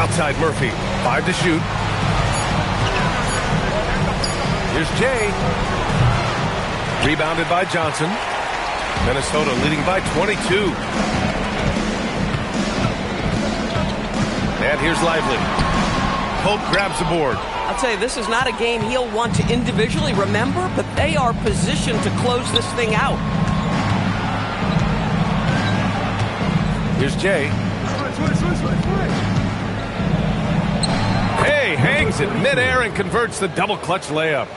Outside Murphy. 5 to shoot. Here's Jay. Rebounded by Johnson. Minnesota leading by 22. And here's Lively. Pope grabs the board. I'll tell you, this is not a game he'll want to individually remember, but they are positioned to close this thing out. Here's Jay. Hey, hangs it midair and converts the double clutch layup.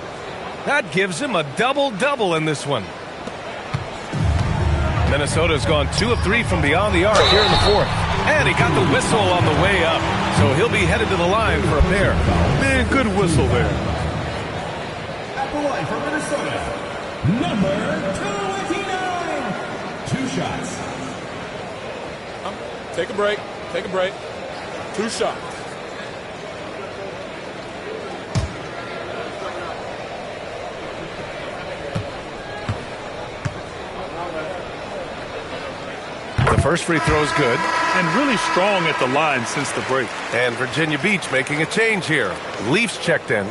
That gives him a double-double in this one. Minnesota's gone 2 of 3 from beyond the arc here in the fourth. And he got the whistle on the way up. So he'll be headed to the line for a pair. Man, good whistle there. At the line for Minnesota, number 289. 2 shots. Take a break. Take a break. 2 shots. The first free throw is good. And really strong at the line since the break. And Virginia Beach making a change here. Leafs checked in.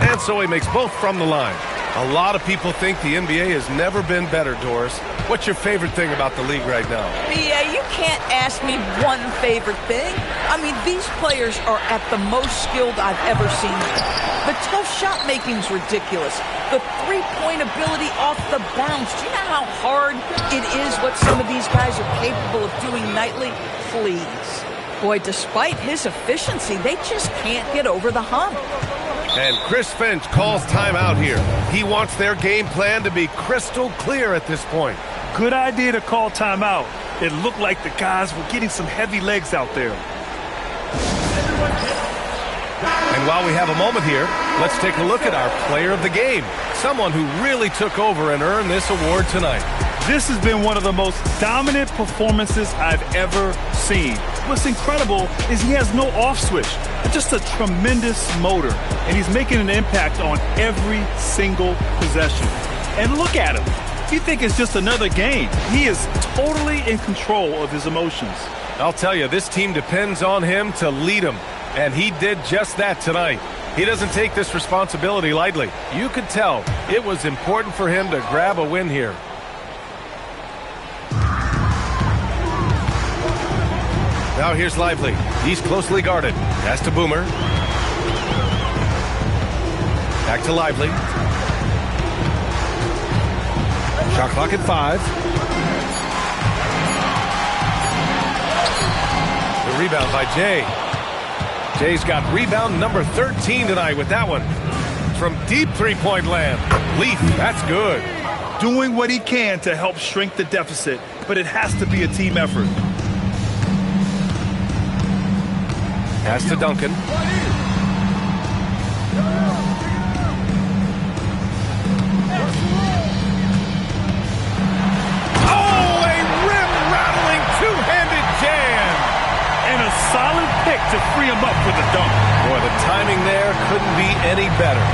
And so he makes both from the line. A lot of people think the NBA has never been better, Doris. What's your favorite thing about the league right now? BA, you can't ask me one favorite thing. I mean, these players are at the most skilled I've ever seen them. The tough shot making's ridiculous. The three-point ability off the bounce. Do you know how hard it is what some of these guys are capable of doing nightly? Please. Boy, despite his efficiency, they just can't get over the hump. And Chris Finch calls timeout here. He wants their game plan to be crystal clear at this point. Good idea to call timeout. It looked like the guys were getting some heavy legs out there. And while we have a moment here, let's take a look at our player of the game. Someone who really took over and earned this award tonight. This has been one of the most dominant performances I've ever seen. What's incredible is he has no off switch. Just a tremendous motor. And he's making an impact on every single possession. And look at him. You think it's just another game. He is totally in control of his emotions. I'll tell you, this team depends on him to lead them. And he did just that tonight. He doesn't take this responsibility lightly. You could tell it was important for him to grab a win here. Now here's Lively. He's closely guarded. Pass to Boomer. Back to Lively. Shot clock at 5. The rebound by Jay. Jay's got rebound number 13 tonight with that one. From deep three-point land. Leaf, that's good. Doing what he can to help shrink the deficit, but it has to be a team effort. Pass to Duncan. Oh, a rim-rattling two-handed jam. And a solid pick to free him up for the dunk. Boy, the timing there couldn't be any better.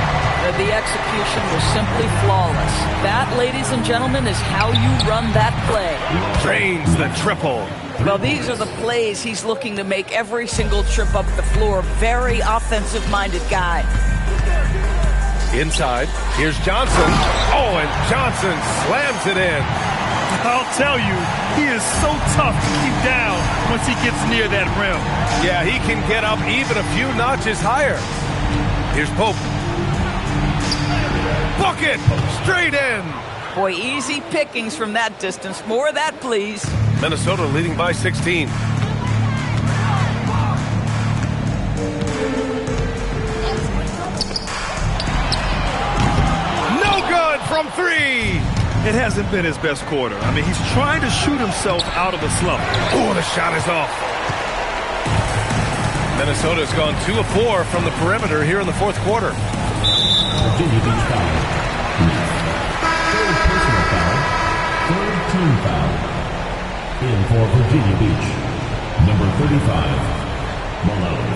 The execution was simply flawless. That, ladies and gentlemen, is how you run that play. Drains the triple. Well, these are the plays he's looking to make every single trip up the floor. Very offensive-minded guy. Inside, here's Johnson. Oh, and Johnson slams it in. I'll tell you, he is so tough to keep down once he gets near that rim. Yeah, he can get up even a few notches higher. Here's Pope. Bucket! Straight in! Boy, easy pickings from that distance. More of that, please. Minnesota leading by 16. No good from 3! It hasn't been his best quarter. I mean, he's trying to shoot himself out of a slump. Oh, the shot is off. Minnesota's gone 2 of 4 from the perimeter here in the fourth quarter. Virginia Beach foul. Third personal foul. Third team foul. In for Virginia Beach, number 35, Malone.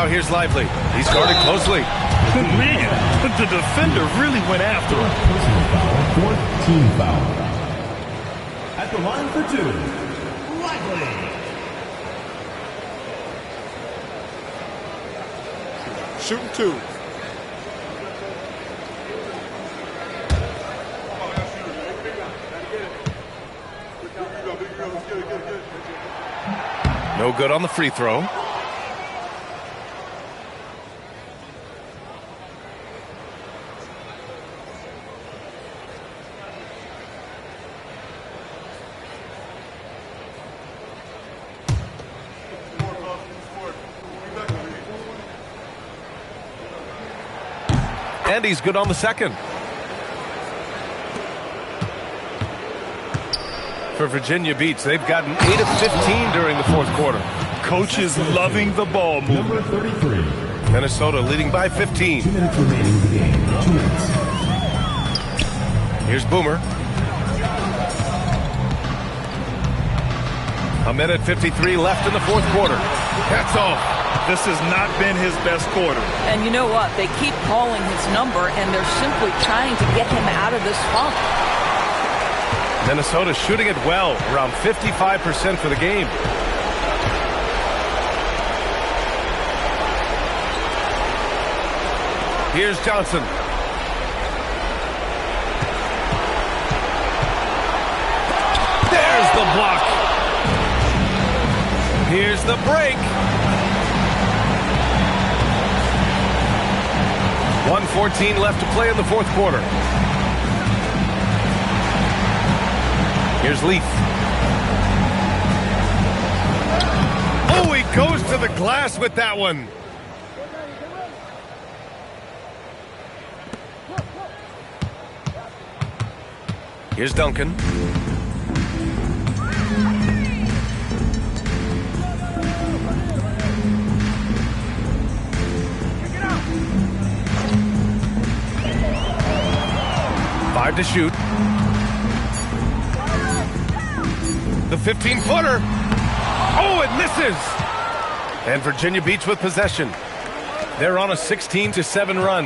Now here's Lively. He's guarded closely. Man, the defender really went after him. Personal foul, fourth team foul. At the line for two, Lively. Shooting two. No good on the free throw. And he's good on the second. For Virginia Beach, they've gotten 8 of 15 during the fourth quarter. Coach is loving the ball movement. Number 33. Minnesota leading by 15. 2 minutes remaining in the game. 2 minutes. Here's Boomer. A minute 53 left in the fourth quarter. That's off. This has not been his best quarter. And you know what? They keep calling his number, and they're simply trying to get him out of this funk. Minnesota shooting it well, around 55% for the game. Here's Johnson. There's the block. Here's the break. 1:14 left to play in the fourth quarter. Here's Leaf. Oh, he goes to the glass with that one. Here's Duncan. Five to shoot. The 15-footer. Oh, it misses. And Virginia Beach with possession. They're on a 16-7 run.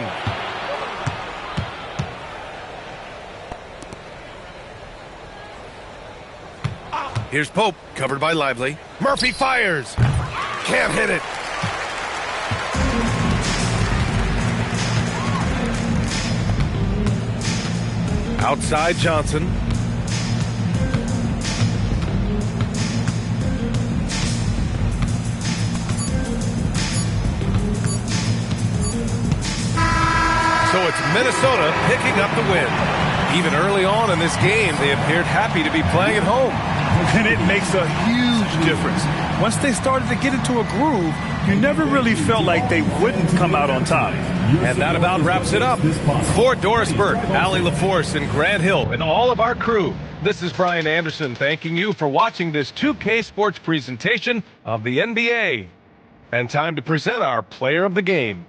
Here's Pope, covered by Lively. Murphy fires. Can't hit it. Outside Johnson. So it's Minnesota picking up the win. Even early on in this game, they appeared happy to be playing at home. And it makes a huge difference. Once they started to get into a groove, you never really felt like they wouldn't come out on top. And that about wraps it up. For Doris Burke, Allie LaForce, and Grant Hill, and all of our crew, this is Brian Anderson thanking you for watching this 2K Sports presentation of the NBA. And time to present our player of the game.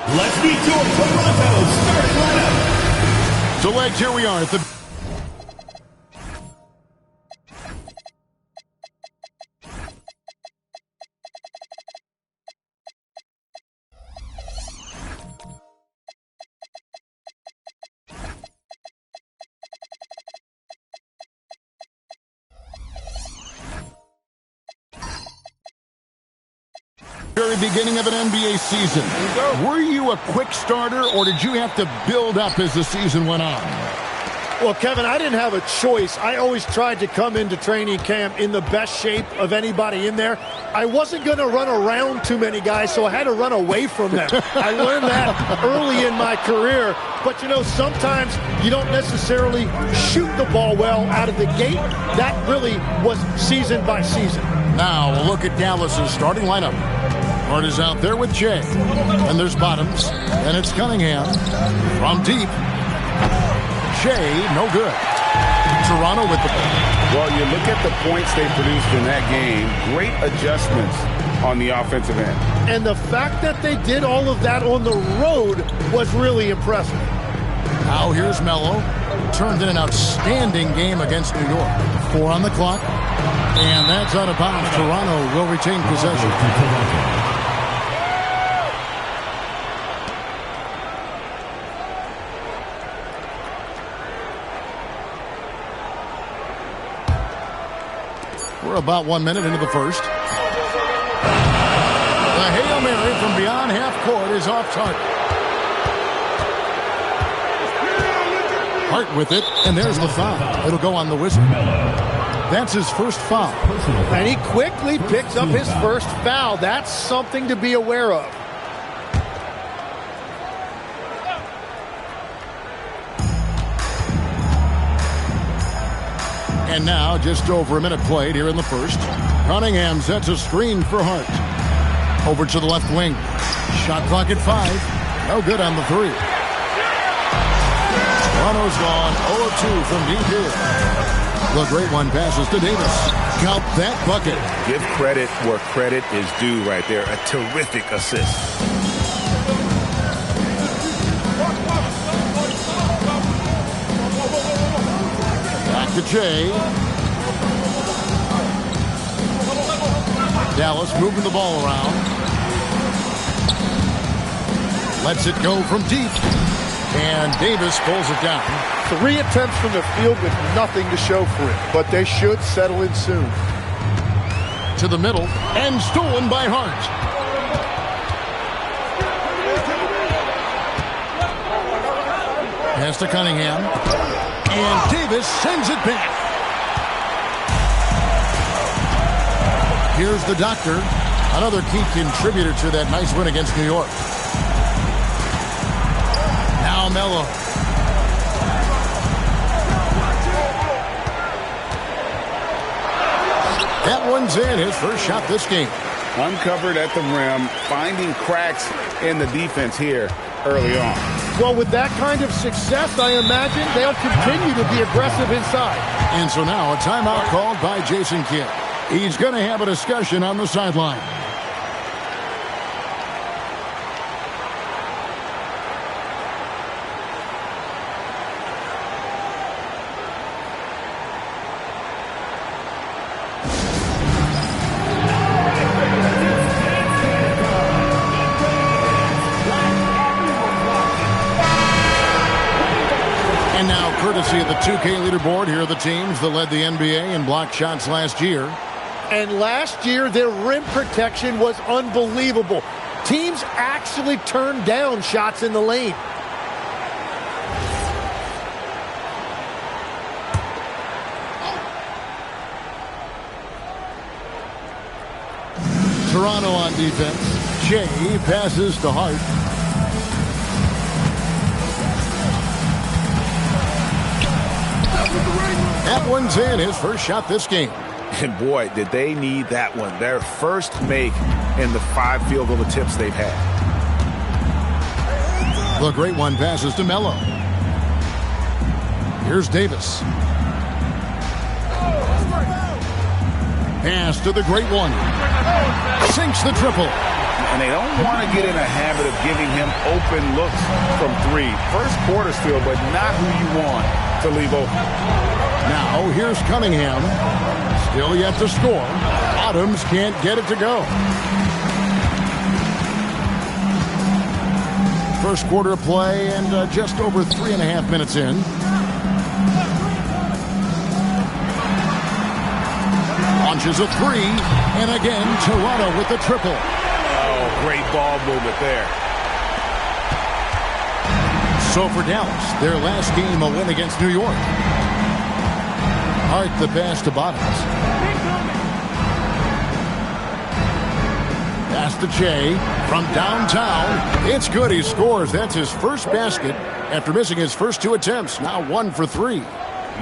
Let's meet your Toronto starting lineup. So, legs, here we are at the... very beginning of an NBA season. Were you a quick starter, or did you have to build up as the season went on? Well, Kevin, I didn't have a choice. I always tried to come into training camp in the best shape of anybody in there. I wasn't going to run around too many guys, so I had to run away from them. I learned that early in my career. But, you know, sometimes you don't necessarily shoot the ball well out of the gate. That really was season by season. Now, we'll look at Dallas's starting lineup. Hart is out there with Jay. And there's Bottoms. And it's Cunningham from deep. Jay, no good. Toronto with the ball. Well, you look at the points they produced in that game. Great adjustments on the offensive end. And the fact that they did all of that on the road was really impressive. Now here's Melo. Turned in an outstanding game against New York. 4 on the clock. And that's out of bounds. Toronto will retain possession. We're about 1 minute into the first. The Hail Mary from beyond half court is off target. Hart with it, and there's the foul. It'll go on the whistle. That's his first foul. And he quickly picks up his first foul. That's something to be aware of. And now, just over a minute played here in the first. Cunningham sets a screen for Hart. Over to the left wing. Shot clock at 5. No good on the 3. Toronto's gone 0-2 from deep here. The great one passes to Davis. Count that bucket. Give credit where credit is due right there. A terrific assist. Back to Jay. Dallas moving the ball around. Lets it go from deep. And Davis pulls it down. 3 attempts from the field with nothing to show for it, but they should settle in soon. To the middle, and stolen by Hart. Pass to Cunningham. And Davis sends it back. Here's the doctor. Another key contributor to that nice win against New York. Now Melo. That one's in, his first shot this game. Uncovered at the rim, finding cracks in the defense here early on. Well, with that kind of success, I imagine they'll continue to be aggressive inside. And so now a timeout called by Jason Kidd. He's going to have a discussion on the sideline. And now, courtesy of the 2K leaderboard, here are the teams that led the NBA in block shots last year. And last year, their rim protection was unbelievable. Teams actually turned down shots in the lane. Toronto on defense. Jay passes to Hart. That one's in, his first shot this game. And boy, did they need that one. Their first make in the 5 field goal attempts they've had. The great one passes to Melo. Here's Davis. Pass to the great one. Sinks the triple. and they don't want to get in a habit of giving him open looks from three. First quarter still, but not who you want to leave open. Now here's Cunningham. Still yet to score. Adams can't get it to go. First quarter play and just over 3.5 minutes in. Launches a three, and again Toronto with the triple. Oh, great ball movement there. So for Dallas, their last game a win against New York. Hart the pass to Bottoms. Pass to Che from downtown. It's good. He scores. That's his first basket after missing his first 2 attempts. Now 1 for 3.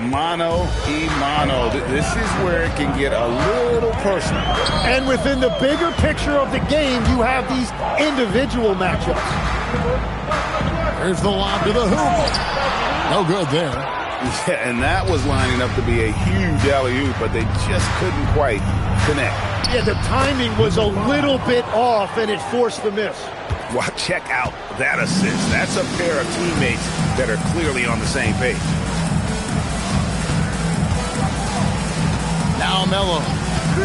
Mano y mano. This is where it can get a little personal. And within the bigger picture of the game, you have these individual matchups. There's the lob to the hoop. No good there. Yeah, and that was lining up to be a huge alley-oop, but they just couldn't quite connect. Yeah, the timing was a little bit off, and it forced the miss. Well, check out that assist. That's a pair of teammates that are clearly on the same page. Now Melo.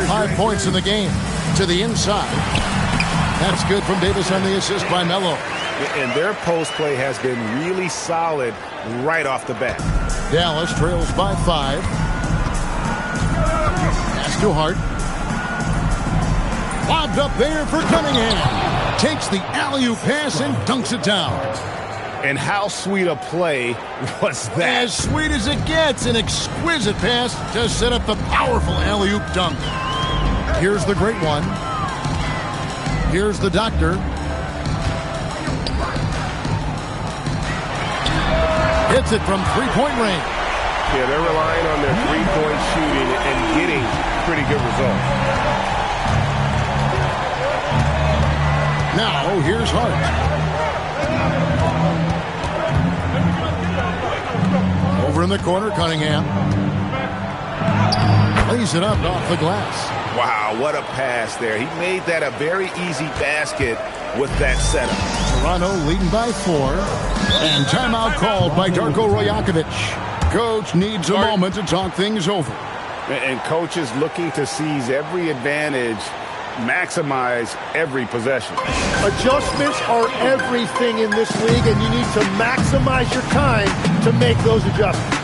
5 points in the game. To the inside. That's good from Davis on the assist by Melo. And their post play has been really solid right off the bat. Dallas trails by 5. Pass to Hart. Lobbed up there for Cunningham. Takes the alley-oop pass and dunks it down. And how sweet a play was that? As sweet as it gets. An exquisite pass to set up the powerful alley-oop dunk. Here's the great one. Here's the doctor. Hits it from three-point range. Yeah, they're relying on their three-point shooting and getting pretty good results. Now, here's Hart. Over in the corner, Cunningham. Lays it up off the glass. Wow, what a pass there. He made that a very easy basket with that setup. Toronto leading by 4. And timeout called by Darko Rajakovic. Coach needs a moment to talk things over. And coach is looking to seize every advantage, maximize every possession. Adjustments are everything in this league, and you need to maximize your time to make those adjustments.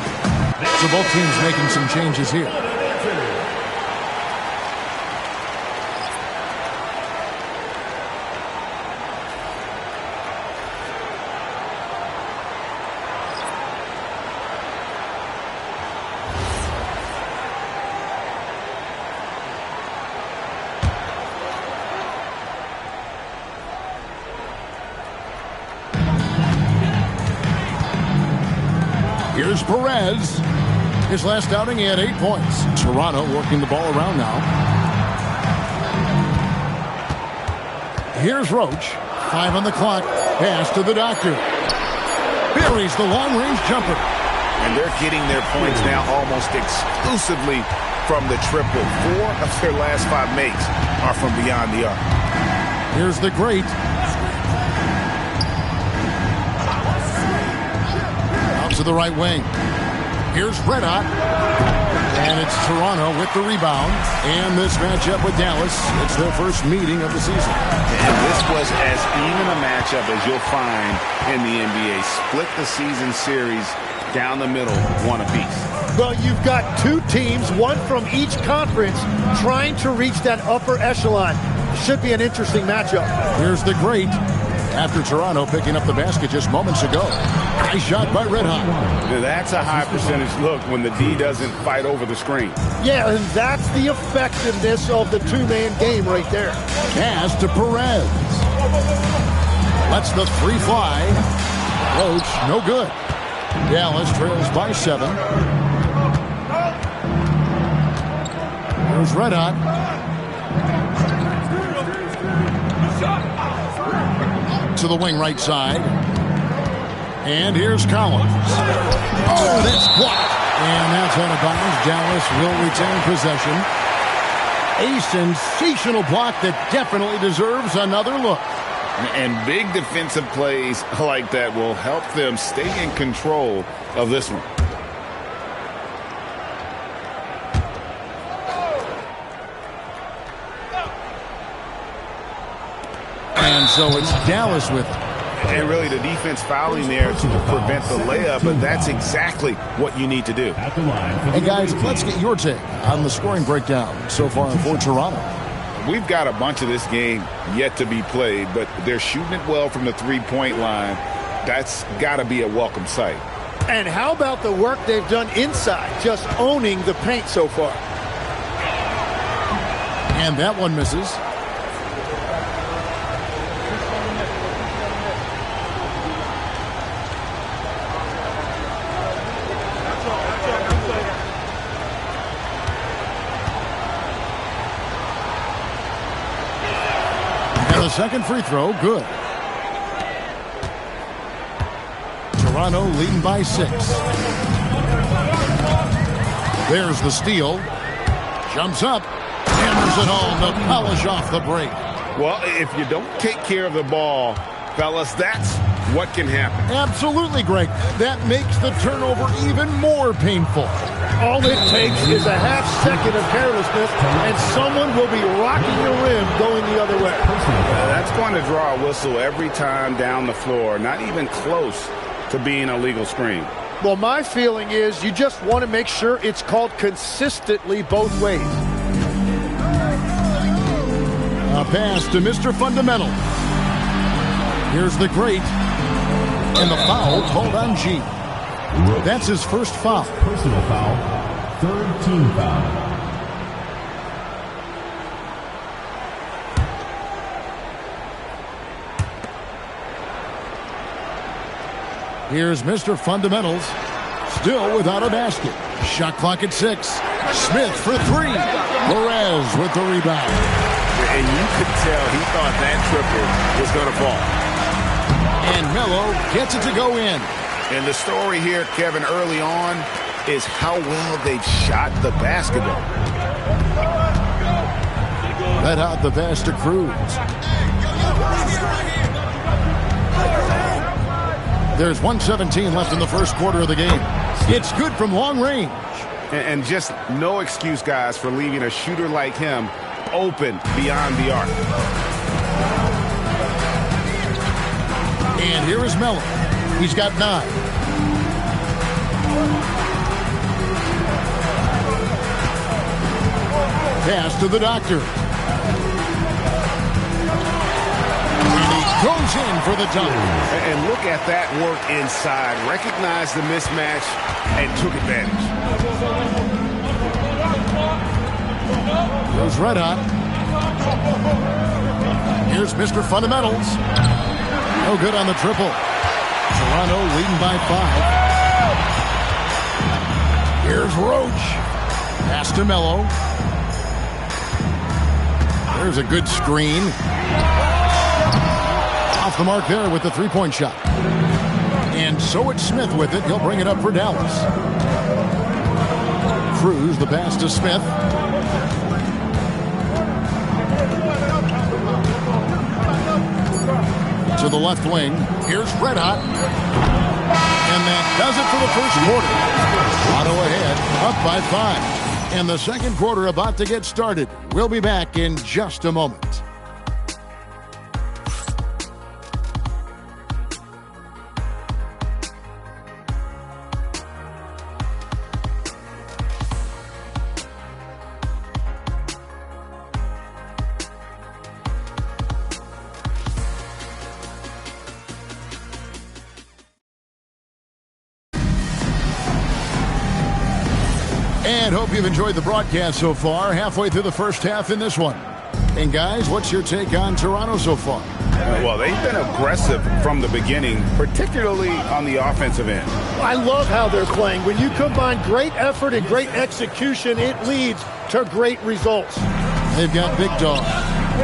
So both teams making some changes here. Here's Perez. His last outing, he had 8 points. Toronto working the ball around now. Here's Roach. 5 on the clock. Pass to the doctor. Buries the long-range jumper. And they're getting their points now almost exclusively from the triple. 4 of their last 5 makes are from beyond the arc. Here's the great. To the right wing. Here's Red Hot. And it's Toronto with the rebound. And this matchup with Dallas, it's their first meeting of the season. And this was as even a matchup as you'll find in the NBA. Split the season series down the middle, 1 apiece. Well, you've got 2 teams, 1 from each conference, trying to reach that upper echelon. Should be an interesting matchup. Here's the great. After Toronto picking up the basket just moments ago. Nice shot by Red Hot. That's a high percentage look when the D doesn't fight over the screen. Yeah, and that's the effectiveness of the 2-man game right there. Pass to Perez. Lets the 3 fly. Roach, no good. Dallas trails by 7. There's Red Hot. To the wing right side. And here's Collins. Oh, that's blocked. And that's out of bounds. Dallas will retain possession. A sensational block that definitely deserves another look. And big defensive plays like that will help them stay in control of this one. And so it's Dallas with it. And really the defense fouling there to prevent the layup, but that's exactly what you need to do. Hey guys, let's get your take on the scoring breakdown so far for Toronto. We've got a bunch of this game yet to be played, but they're shooting it well from the three-point line. That's got to be a welcome sight. And how about the work they've done inside, just owning the paint so far? And that one misses. And the second free throw, good. Toronto leading by 6. There's the steal. Jumps up. Hammers it home to polish off the break. Well, if you don't take care of the ball, fellas, that's what can happen. Absolutely, Greg. That makes the turnover even more painful. All it takes is a half second of carelessness, and someone will be rocking the rim going the other way. That's going to draw a whistle every time down the floor, not even close to being a legal screen. Well, my feeling is you just want to make sure it's called consistently both ways. A pass to Mr. Fundamental. Here's the great. And the foul called on G. That's his first foul. Personal foul. Third team foul. Here's Mr. Fundamentals. Still without a basket. Shot clock at 6. Smith for 3. Perez with the rebound. And you could tell he thought that triple was going to fall. And Melo gets it to go in. And the story here, Kevin, early on is how well they've shot the basketball. Let out the pass to Cruz. There's 1:17 left in the first quarter of the game. It's good from long range. And just no excuse, guys, for leaving a shooter like him open beyond the arc. And here is Melo. He's got 9. Pass to the doctor. And he goes in for the dunk. And look at that work inside. Recognized the mismatch and took advantage. Goes red hot. Here's Mr. Fundamentals. No good on the triple. Toronto leading by 5. Here's Roach. Pass to Melo. There's a good screen. Off the mark there with the three-point shot. And so it's Smith with it. He'll bring it up for Dallas. Cruz, the pass to Smith. To the left wing. Here's Red Hot. And that does it for the first quarter. Toronto ahead, up by 5. And the second quarter about to get started. We'll be back in just a moment. And hope you've enjoyed the broadcast so far. Halfway through the first half in this one. And guys, what's your take on Toronto so far? Well, they've been aggressive from the beginning, particularly on the offensive end. I love how they're playing. When you combine great effort and great execution, it leads to great results. They've got Big Dog.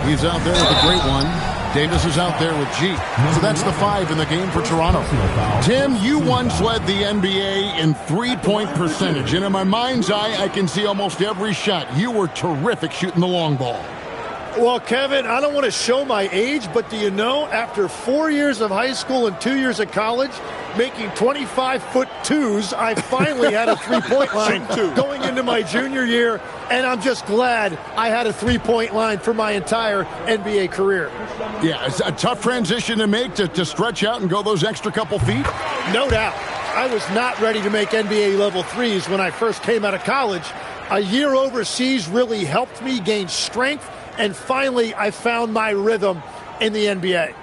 He's out there with a great one. Davis is out there with G. So that's the 5 in the game for Toronto. Tim, you once led the NBA in three-point percentage. And in my mind's eye, I can see almost every shot. You were terrific shooting the long ball. Well, Kevin, I don't want to show my age, but do you know, after 4 years of high school and 2 years of college, making 25-foot twos, I finally had a three-point line going into my junior year, and I'm just glad I had a three-point line for my entire NBA career. Yeah, it's a tough transition to make to stretch out and go those extra couple feet. No doubt. I was not ready to make NBA level threes when I first came out of college. A year overseas really helped me gain strength, and finally I found my rhythm in the NBA.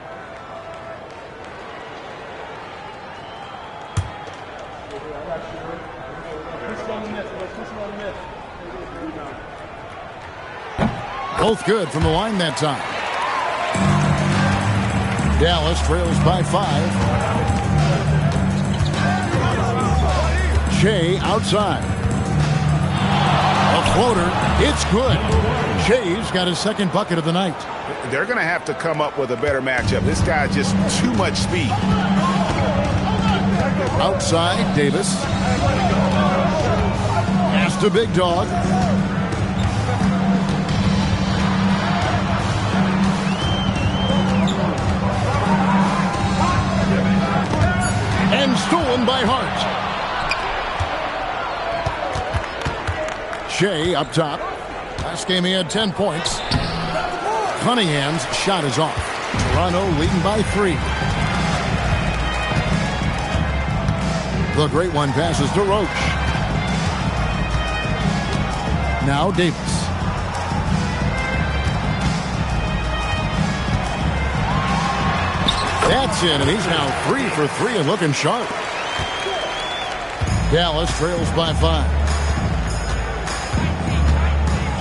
Both good from the line that time. Dallas trails by 5. Shea outside. A floater. It's good. Shea's got his second bucket of the night. They're going to have to come up with a better matchup. This guy's just too much speed. Outside, Davis. Pass to Big Dog. And stolen by Hart. Shea up top. Last game he had 10 points. Cunningham's shot is off. Toronto leading by 3. The great one passes to Roach. Now Davis. That's it, and he's now 3 for 3 and looking sharp. Dallas trails by 5.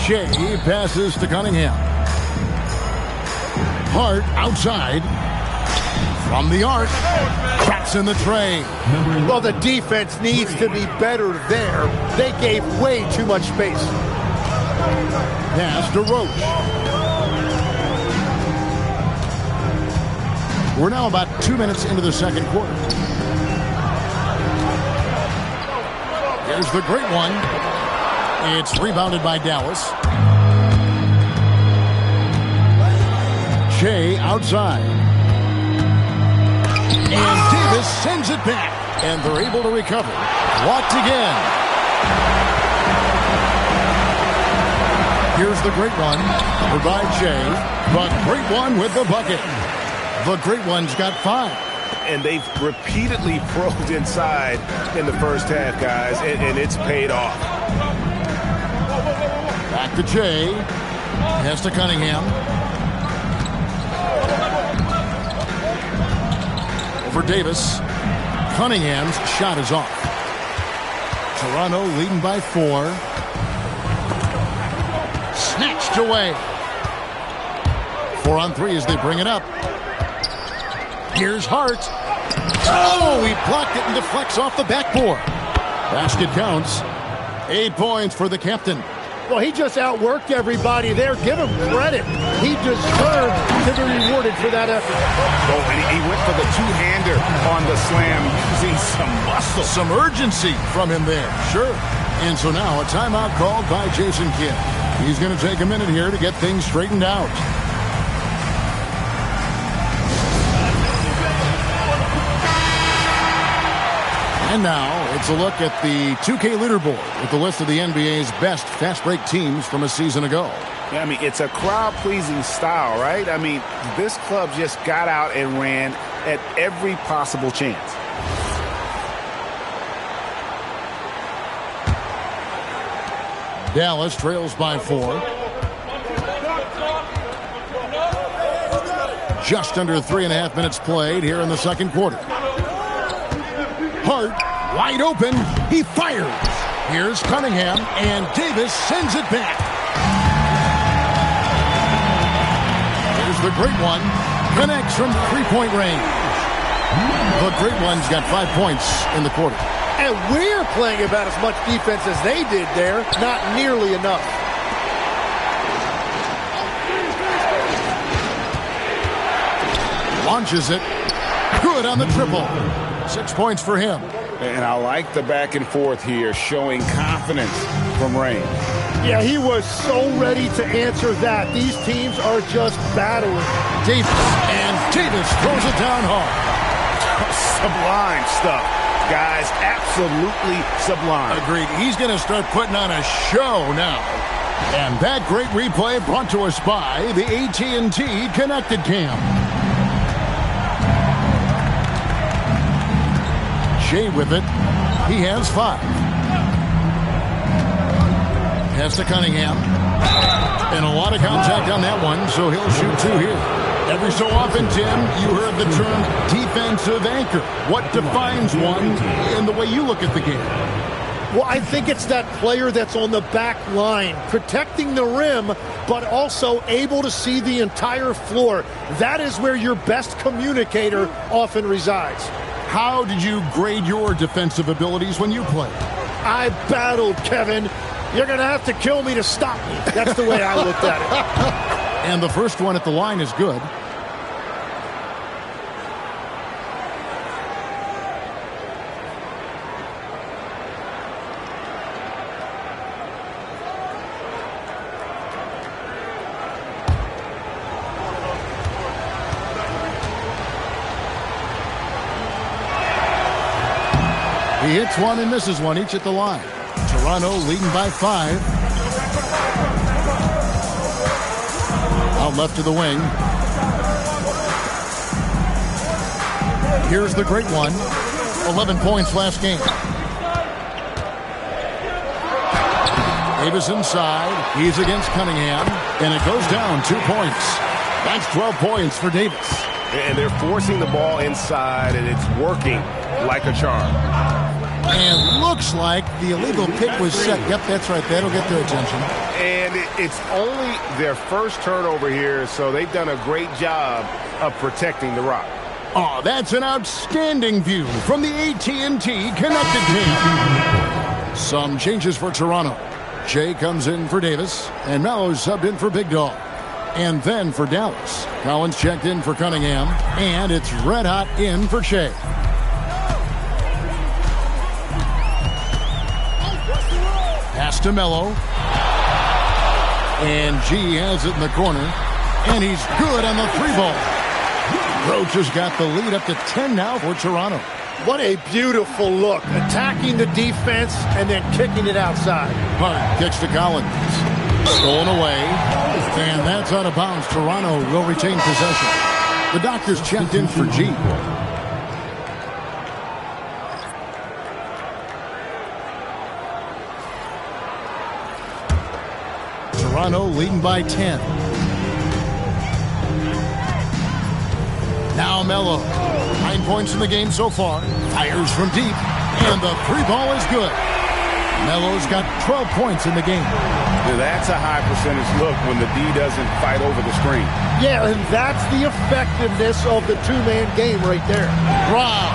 Shea passes to Cunningham. Hart outside. From the arc. Cracks in the tray. Well, the defense needs to be better there. They gave way too much space. Pass to Roach. We're now about 2 minutes into the second quarter. Here's the great one. It's rebounded by Dallas. Shea outside. And Davis sends it back. And they're able to recover. Blocked again. Here's the great one. Provide Shea. The great one with the bucket. The great one's got 5. And they've repeatedly probed inside in the first half, guys, and it's paid off. Back to Shea. Pass to Cunningham. Over Davis. Cunningham's shot is off. Toronto leading by 4. Snatched away. 4 on 3 as they bring it up. Here's Hart. Oh, he blocked it and deflects off the backboard. Basket counts. 8 points for the captain. Well, he just outworked everybody there. Give him credit. He deserved to be rewarded for that effort. Oh, and he went for the two-hander on the slam using some muscle. Some urgency from him there. Sure. And so now a timeout called by Jason Kidd. He's going to take a minute here to get things straightened out. And now it's a look at the 2K leaderboard with the list of the NBA's best fast break teams from a season ago. Yeah, I mean, it's a crowd-pleasing style, right? I mean, this club just got out and ran at every possible chance. Dallas trails by 4. Just under 3.5 minutes played here in the second quarter. Hart, wide open. He fires. Here's Cunningham, and Davis sends it back. Here's the great one. Connects from three-point range. The great one's got 5 points in the quarter. And we're playing about as much defense as they did there. Not nearly enough. Launches it. Good on the triple. 6 points for him. And I like the back and forth here, showing confidence from range. Yeah, he was so ready to answer that. These teams are just battling. Davis, and Davis throws it down hard. Sublime stuff, guys. Absolutely sublime. Agreed. He's going to start putting on a show now. And that great replay brought to us by the AT&T Connected Cam. Shea with it. He has 5. Pass to Cunningham. And a lot of contact on that one, so he'll shoot 2 here. Every so often, Tim, you heard the term defensive anchor. What defines one in the way you look at the game? Well, I think it's that player that's on the back line, protecting the rim, but also able to see the entire floor. That is where your best communicator often resides. How did you grade your defensive abilities when you played? I battled, Kevin. You're going to have to kill me to stop me. That's the way I looked at it. And the first one at the line is good. He hits one and misses one, each at the line. Toronto leading by 5. Out left to the wing. Here's the great one. 11 points last game. Davis inside. He's against Cunningham. And it goes down 2 points. That's 12 points for Davis. And they're forcing the ball inside, and it's working like a charm. And looks like the illegal pick was set. Yep, that's right. That'll get their attention. And it's only their first turnover here, so they've done a great job of protecting the rock. Oh, that's an outstanding view from the AT&T Connected Cam. Some changes for Toronto. Shea comes in for Davis, and Mello's subbed in for Big Dog. And then for Dallas, Collins checked in for Cunningham, and it's red hot in for Shea. Pass to Mello. And G has it in the corner. And he's good on the 3-ball. Roach has got the lead up to 10 now for Toronto. What a beautiful look. Attacking the defense and then kicking it outside. Hart kicks to Collins. Stolen away. And that's out of bounds. Toronto will retain possession. The doctors checked in for G. Toronto leading by 10. Now Mello. 9 points in the game so far. Fires from deep. And the 3-ball is good. Mello's got 12 points in the game. That's a high percentage look when the D doesn't fight over the screen. Yeah, and that's the effectiveness of the 2-man game right there. Wow.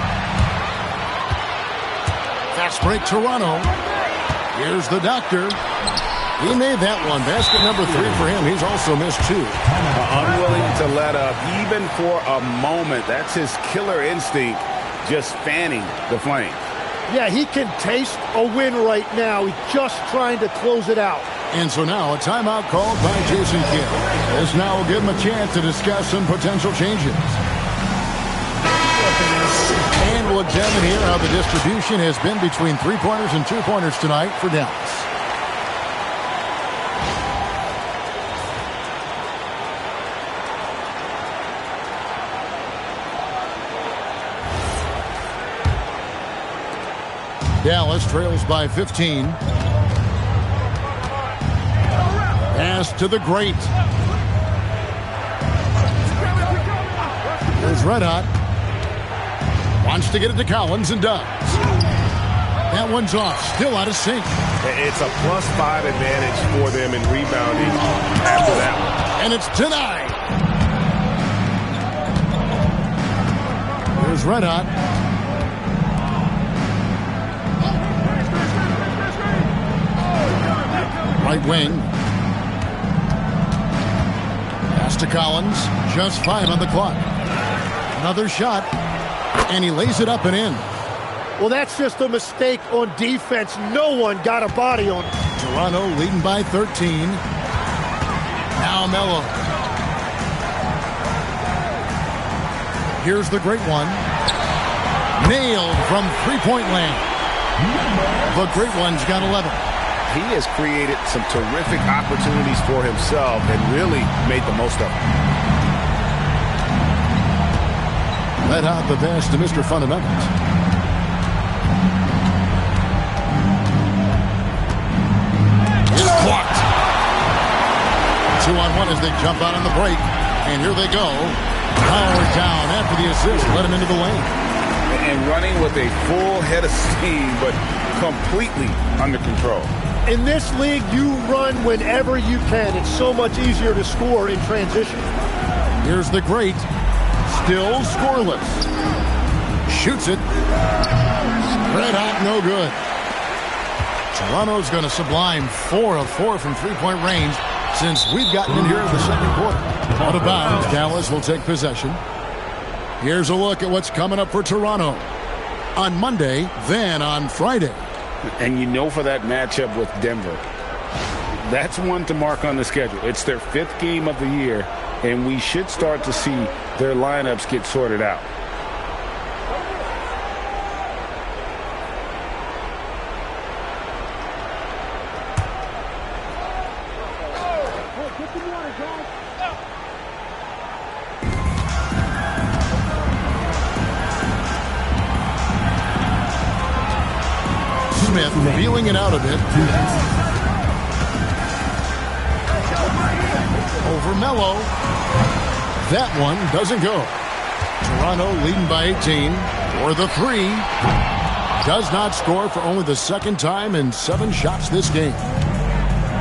Fast break Toronto. Here's the doctor. He made that one. Basket number 3 for him. He's also missed 2. Unwilling to let up even for a moment. That's his killer instinct, just fanning the flame. Yeah, he can taste a win right now. He's just trying to close it out. And so now a timeout called by Jason Kidd. This now will give him a chance to discuss some potential changes. And we'll examine here how the distribution has been between 3-pointers and 2-pointers tonight for Dallas. Dallas trails by 15. Pass to the great. Here's Red Hot. Wants to get it to Collins and does. That one's off. Still out of sync. It's a +5 advantage for them in rebounding after that one. And it's denied. Here's Red Hot. Right wing. Pass to Collins. Just 5 on the clock. Another shot, and he lays it up and in. Well, that's just a mistake on defense. No one got a body on it. Toronto leading by 13. Now Melo. Here's the great one. Nailed from three-point land. The great one's got 11. He has created some terrific opportunities for himself and really made the most of them. Let out the pass to Mr. Fundamentals. Blocked. 2-on-1 as they jump out on the break. And here they go. Power down after the assist. Let him into the lane. And running with a full head of steam, but completely under control. In this league, you run whenever you can. It's so much easier to score in transition. Here's the great. Still scoreless. Shoots it. Red hot, no good. Toronto's going to sublime 4 of 4 from three-point range since we've gotten in here in the second quarter. Out of bounds, Dallas will take possession. Here's a look at what's coming up for Toronto on Monday, then on Friday. And you know, for that matchup with Denver, that's one to mark on the schedule. It's their 5th game of the year, and we should start to see their lineups get sorted out. Smith feeling it out a bit. Over Melo. That one doesn't go. Toronto leading by 18. For the 3. Does not score for only the second time in 7 shots this game.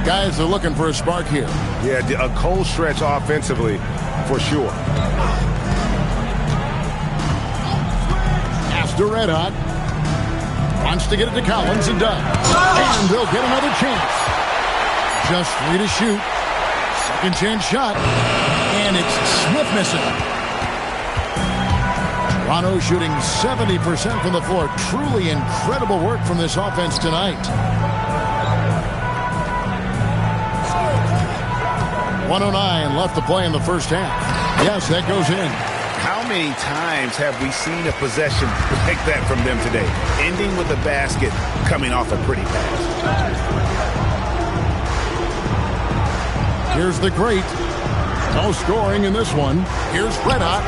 Guys are looking for a spark here. Yeah, a cold stretch offensively for sure. After red hot. Wants to get it to Collins and does. And they'll get another chance. Just 3 to shoot. Second chance shot. And it's Smith missing. Toronto shooting 70% from the floor. Truly incredible work from this offense tonight. 1:09 left to play in the first half. Yes, that goes in. How many times have we seen a possession like that from them today? Ending with a basket, coming off a pretty pass. Here's the great. No scoring in this one. Here's Red Hot.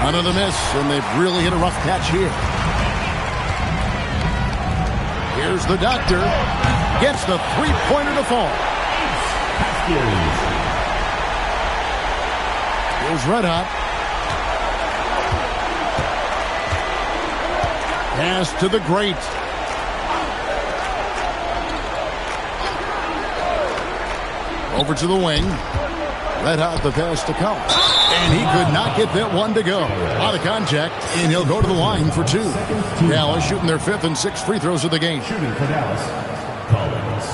Another miss, and they've really hit a rough patch here. Here's the doctor. Gets the three-pointer to fall. Here's Red Hot. Pass to the great. Over to the wing. Red Hot the pass to Collins. And he could not get that one to go. Out of contact, and he'll go to the line for 2. Dallas shooting their 5th and 6th free throws of the game. Shooting for Dallas, Collins,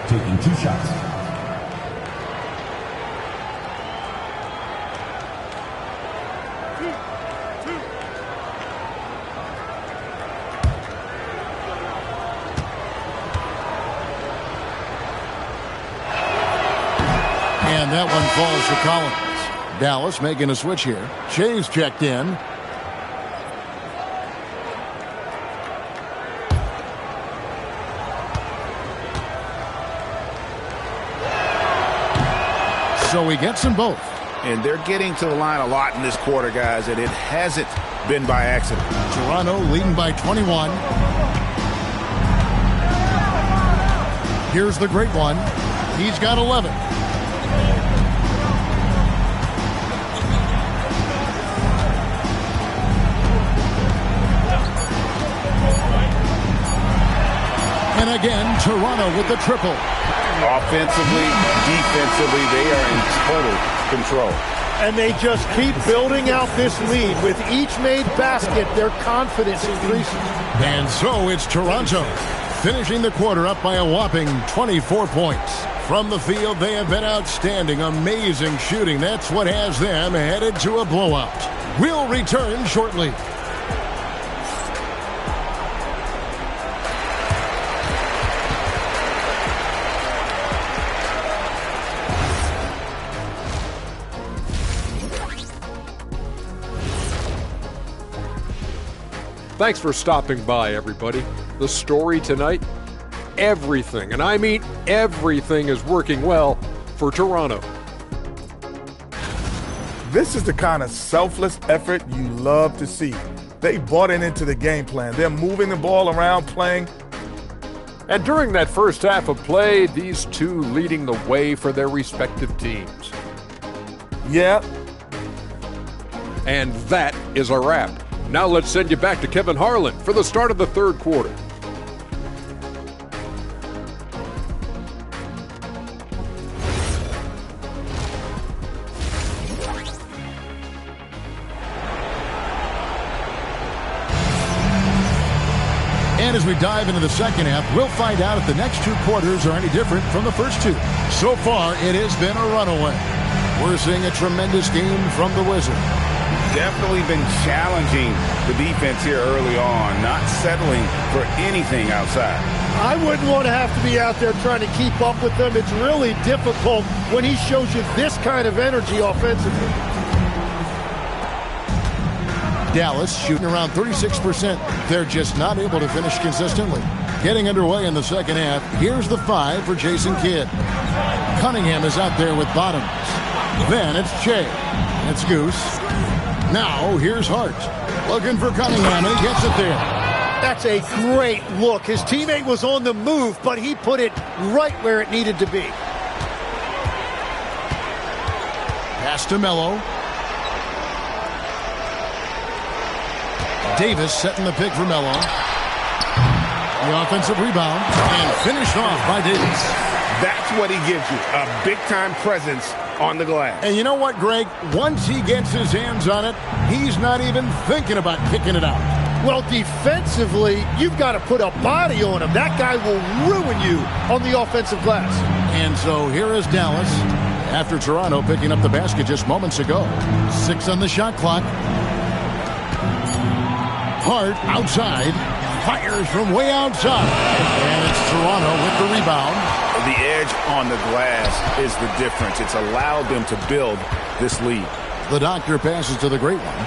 taking 2 shots. And that one falls for Collins. Dallas making a switch here. Shea's checked in. So he gets them both. And they're getting to the line a lot in this quarter, guys, and it hasn't been by accident. Toronto leading by 21. Here's the great one. He's got 11. And again, Toronto with the triple. Offensively, defensively, they are in total control. And they just keep building out this lead. With each made basket, their confidence increases. And so it's Toronto, finishing the quarter up by a whopping 24 points. From the field, they have been outstanding, amazing shooting. That's what has them headed to a blowout. We'll return shortly. Thanks for stopping by, everybody. The story tonight, everything, and I mean everything, is working well for Toronto. This is the kind of selfless effort you love to see. They bought into the game plan. They're moving the ball around, playing. And during that first half of play, these two leading the way for their respective teams. Yeah. And that is a wrap. Now let's send you back to Kevin Harlan for the start of the third quarter. And as we dive into the second half, we'll find out if the next two quarters are any different from the first two. So far, it has been a runaway. We're seeing a tremendous game from the Wizards. Definitely been challenging the defense here early on, not settling for anything outside. I wouldn't want to have to be out there trying to keep up with them. It's really difficult when he shows you this kind of energy offensively. Dallas shooting around 36%. They're just not able to finish consistently. Getting underway in the second half, here's the 5 for Jason Kidd. Cunningham is out there with Bottoms. Then it's Che. It's Goose. Now, here's Hart. Looking for Cunningham, and he gets it there. That's a great look. His teammate was on the move, but he put it right where it needed to be. Pass to Melo. Davis setting the pick for Melo. The offensive rebound, and finished off by Davis. That's what he gives you, a big-time presence on the glass. And you know what, Greg? Once he gets his hands on it, he's not even thinking about kicking it out. Well, defensively, you've got to put a body on him. That guy will ruin you on the offensive glass. And so here is Dallas after Toronto picking up the basket just moments ago. 6 on the shot clock. Hart outside. Fires from way outside. And it's Toronto with the rebound. The edge on the glass is the difference. It's allowed them to build this lead. The doctor passes to the Great One.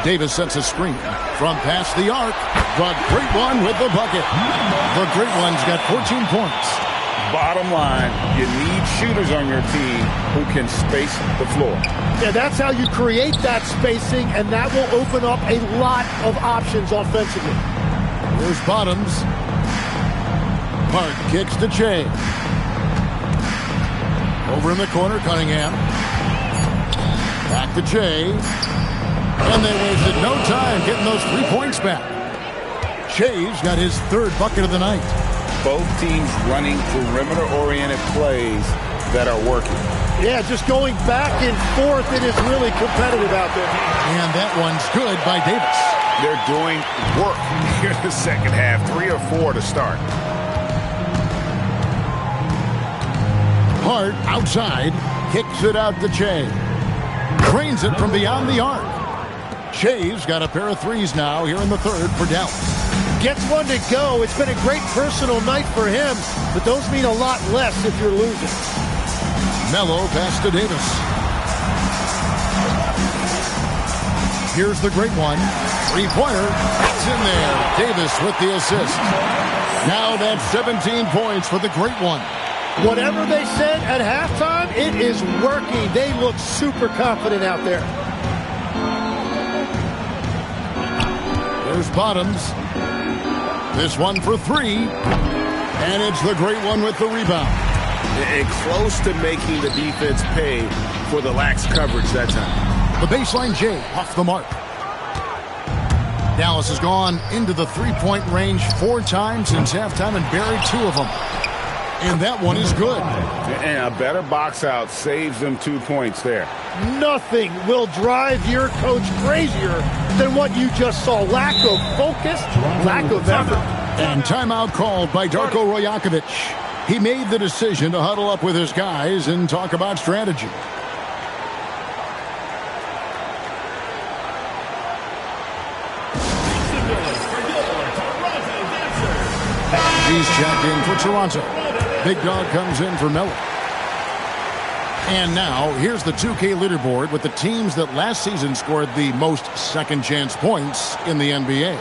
Davis sets a screen from past the arc. The Great One with the bucket. The Great One's got 14 points. Bottom line, you need shooters on your team who can space the floor. Yeah, that's how you create that spacing, and that will open up a lot of options offensively. There's Bottoms. Hart kicks to Che. Over in the corner, Cunningham. Back to Che. And they wasted no time getting those 3 points back. Che's got his third bucket of the night. Both teams running perimeter-oriented plays that are working. Yeah, just going back and forth. It is really competitive out there. And that one's good by Davis. They're doing work here in the second half. 3 or 4 to start. Hart outside, kicks it out to Che. Trains it from beyond the arc. Che's got a pair of threes now here in the third for Dallas. Gets one to go. It's been a great personal night for him, but those mean a lot less if you're losing. Melo pass to Davis. Here's the Great One. Three-pointer. That's in there. Davis with the assist. Now that's 17 points for the Great One. Whatever they said at halftime, it is working. They look super confident out there. There's Bottoms. This one for 3. And it's the Great One with the rebound. And close to making the defense pay for the lax coverage that time. The baseline J off the mark. Dallas has gone into the three-point range 4 times since halftime and buried 2 of them. And that one is good. And a better box out saves them 2 points there. Nothing will drive your coach crazier than what you just saw. Lack of focus, lack of effort. And timeout called by Darko Rajakovic. He made the decision to huddle up with his guys and talk about strategy. He's checked in for Toronto. Big Dog comes in for Miller. And now, here's the 2K leaderboard with the teams that last season scored the most second-chance points in the NBA.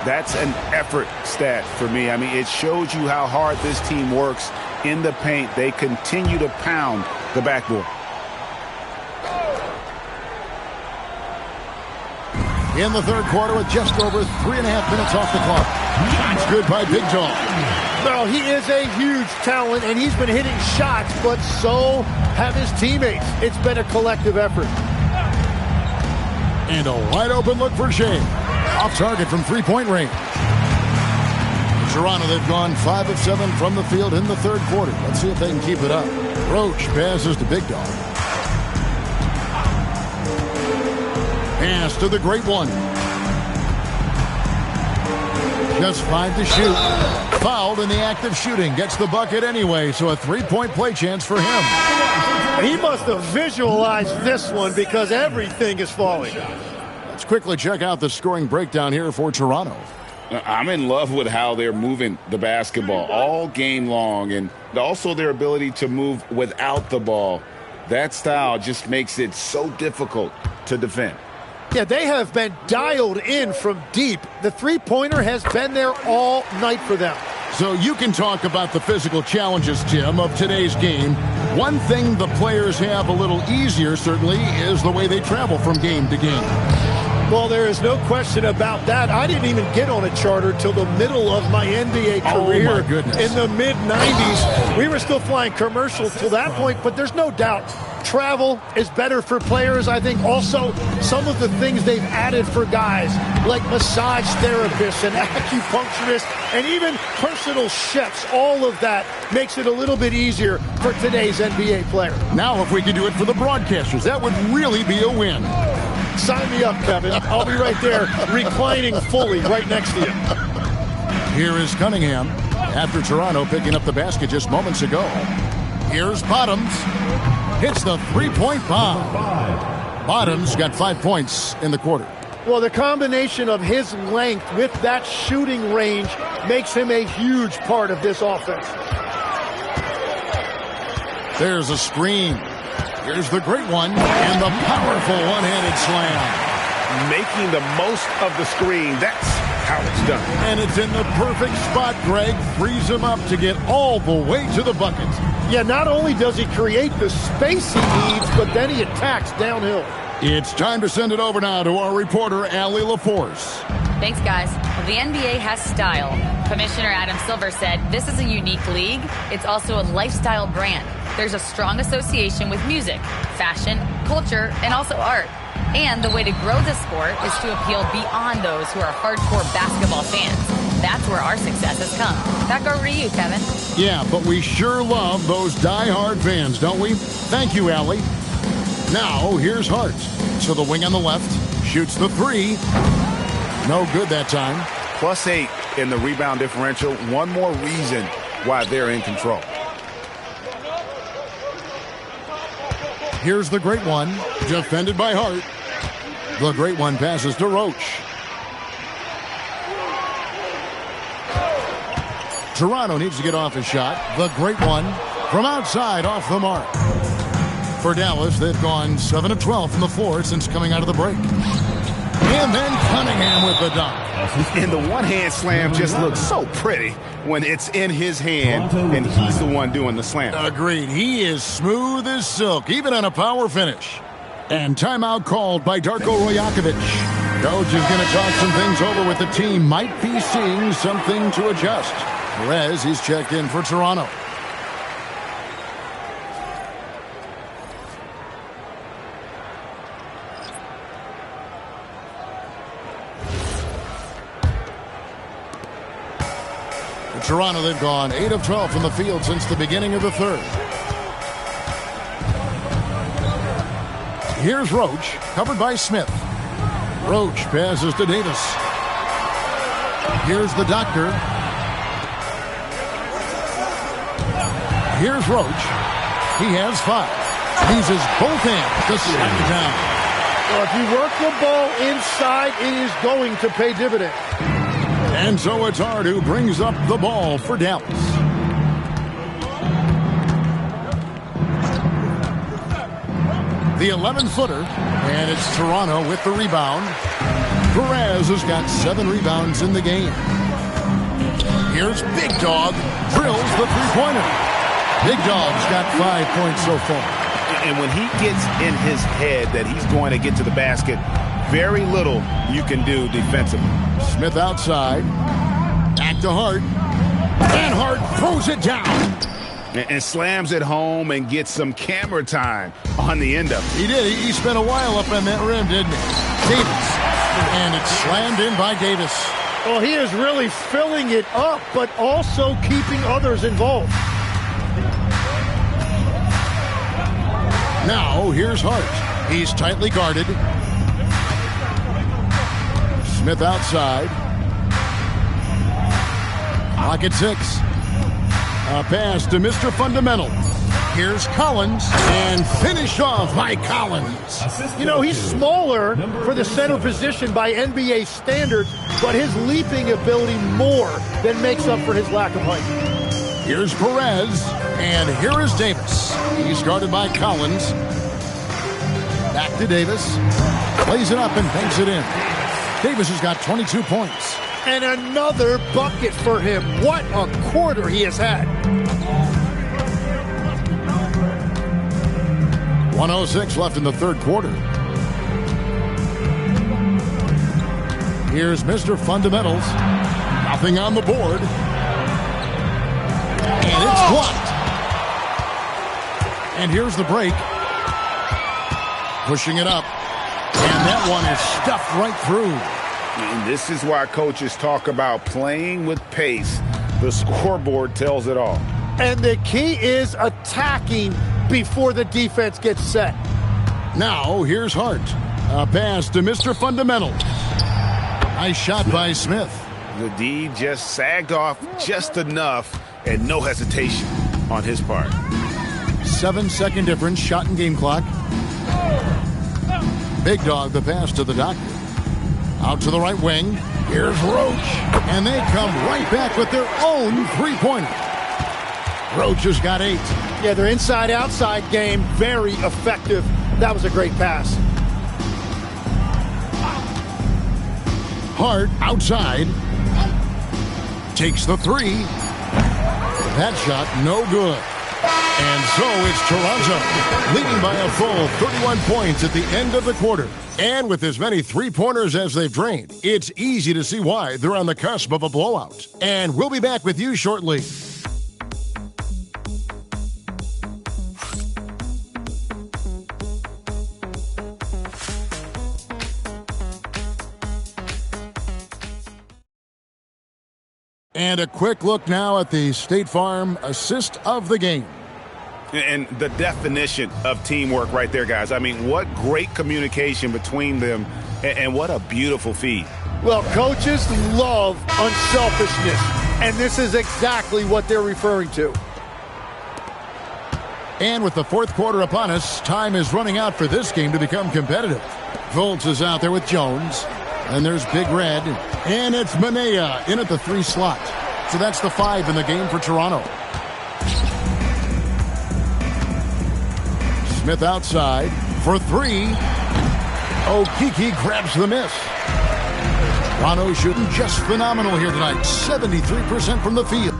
That's an effort stat for me. I mean, it shows you how hard this team works in the paint. They continue to pound the backboard. In the third quarter with just over 3.5 minutes off the clock. Shots good by Big Dog. Well, he is a huge talent, and he's been hitting shots, but so have his teammates. It's been a collective effort. And a wide-open look for Shea. Off target from three-point range. Toronto, they've gone 5 of 7 from the field in the third quarter. Let's see if they can keep it up. Roach passes to Big Dog. Pass to the great one. Just 5 to shoot. Fouled in the act of shooting. Gets the bucket anyway, so a three-point play chance for him. He must have visualized this one because everything is falling. Let's quickly check out the scoring breakdown here for Toronto. I'm in love with how they're moving the basketball all game long, and also their ability to move without the ball. That style just makes it so difficult to defend. Yeah, they have been dialed in from deep. The three-pointer has been there all night for them. So you can talk about the physical challenges, Tim, of today's game. One thing the players have a little easier, certainly, is the way they travel from game to game. Well, there is no question about that. I didn't even get on a charter till the middle of my NBA career. Oh, my goodness. In the mid-90s. We were still flying commercial till that point, but there's no doubt travel is better for players. I think also some of the things they've added for guys like massage therapists and acupuncturists and even personal chefs, all of that makes it a little bit easier for today's NBA player. Now if we could do it for the broadcasters, that would really be a win. Sign me up, Kevin. I'll be right there reclining fully right next to you. Here is Cunningham after Toronto picking up the basket just moments ago. Here's Bottoms. Hits the three-point bomb. Bottoms got 5 points in the quarter. Well, the combination of his length with that shooting range makes him a huge part of this offense. There's a screen. Here's the great one and the powerful one-handed slam. Making the most of the screen. That's how it's done. And it's in the perfect spot. Greg frees him up to get all the way to the bucket. Yeah, not only does he create the space he needs, but then he attacks downhill. It's time to send it over now to our reporter, Allie LaForce. Thanks, guys. Well, the NBA has style. Commissioner Adam Silver said this is a unique league. It's also a lifestyle brand. There's a strong association with music, fashion, culture, and also art. And the way to grow the sport is to appeal beyond those who are hardcore basketball fans. That's where our success has come. Back over to you, Kevin. Yeah, but we sure love those die-hard fans, don't we? Thank you, Allie. Now, here's Hart. So the wing on the left shoots the three. No good that time. +8 in the rebound differential. One more reason why they're in control. Here's the great one. Defended by Hart. The great one passes to Roach. Toronto needs to get off his shot. The great one from outside off the mark. For Dallas, they've gone 7 of 12 from the floor since coming out of the break. And then Cunningham with the dunk. And the one-hand slam just looks so pretty when it's in his hand and he's the one doing the slam. Agreed. He is smooth as silk, even on a power finish. And timeout called by Darko Rajakovic. Coach is going to talk some things over with the team. Might be seeing something to adjust. Perez, he's checked in for Toronto. Toronto, they've gone 8 of 12 from the field since the beginning of the third. Here's Roach, covered by Smith. Roach passes to Davis. Here's the doctor. Here's Roach. He has 5. Uses both hands to slap it down. Well, if you work the ball inside, it is going to pay dividends. And so it's Hart who brings up the ball for Dallas. The 11-footer, and it's Toronto with the rebound. Perez has got 7 rebounds in the game. Here's Big Dog, drills the three-pointer. Big Dog's got 5 points so far. And when he gets in his head that he's going to get to the basket, very little you can do defensively. Smith outside. Back to Hart. And Hart throws it down. And slams it home and gets some camera time on the end of it. He did. He spent a while up on that rim, didn't he? Davis. And it's slammed in by Davis. Well, he is really filling it up, but also keeping others involved. Now, here's Hart. He's tightly guarded. Smith outside. Clock at 6. A pass to Mr. Fundamental. Here's Collins, and finished off by Collins. You know, he's smaller for the center position by NBA standards, but his leaping ability more than makes up for his lack of height. Here's Perez, and here is Davis. He's guarded by Collins. Back to Davis. Plays it up and banks it in. Davis has got 22 points. And another bucket for him. What a quarter he has had. 1:06 left in the third quarter. Here's Mr. Fundamentals. Nothing on the board. And it's blocked. And here's the break. Pushing it up. And that one is stuffed right through. And this is why coaches talk about playing with pace. The scoreboard tells it all. And the key is attacking before the defense gets set. Now, here's Hart. A pass to Mr. Fundamental. Nice shot by Smith. The D just sagged off just enough and no hesitation on his part. 7-second difference, shot and game clock. Big Dog, the pass to the doctor. Out to the right wing. Here's Roach. And they come right back with their own three-pointer. Roach has got 8. Yeah, their inside-outside game, very effective. That was a great pass. Hart outside. Takes the 3. That shot no good. And so it's Toronto, leading by a full 31 points at the end of the quarter. And with as many three-pointers as they've drained, it's easy to see why they're on the cusp of a blowout. And we'll be back with you shortly. And a quick look now at the State Farm assist of the game. And the definition of teamwork right there, guys. I mean, what great communication between them, and what a beautiful feed. Well, coaches love unselfishness, and this is exactly what they're referring to. And with the fourth quarter upon us, time is running out for this game to become competitive. Volts is out there with Jones. And there's Big Red. And it's Manea in at the 3 slot. So that's the 5 in the game for Toronto. Smith outside for 3. Okeke grabs the miss. Toronto shooting just phenomenal here tonight. 73% from the field.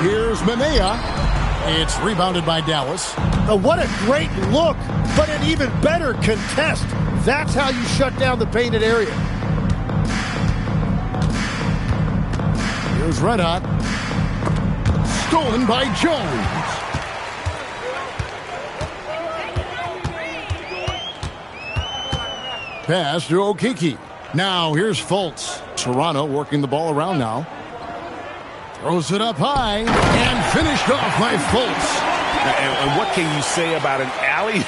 Here's Manea. It's rebounded by Dallas. What a great look, but an even better contest. That's how you shut down the painted area. Here's Red Hot. Stolen by Jones. Pass to Okeke. Now here's Fultz. Toronto working the ball around now. Throws it up high and finished off by Fultz. And what can you say about an alley?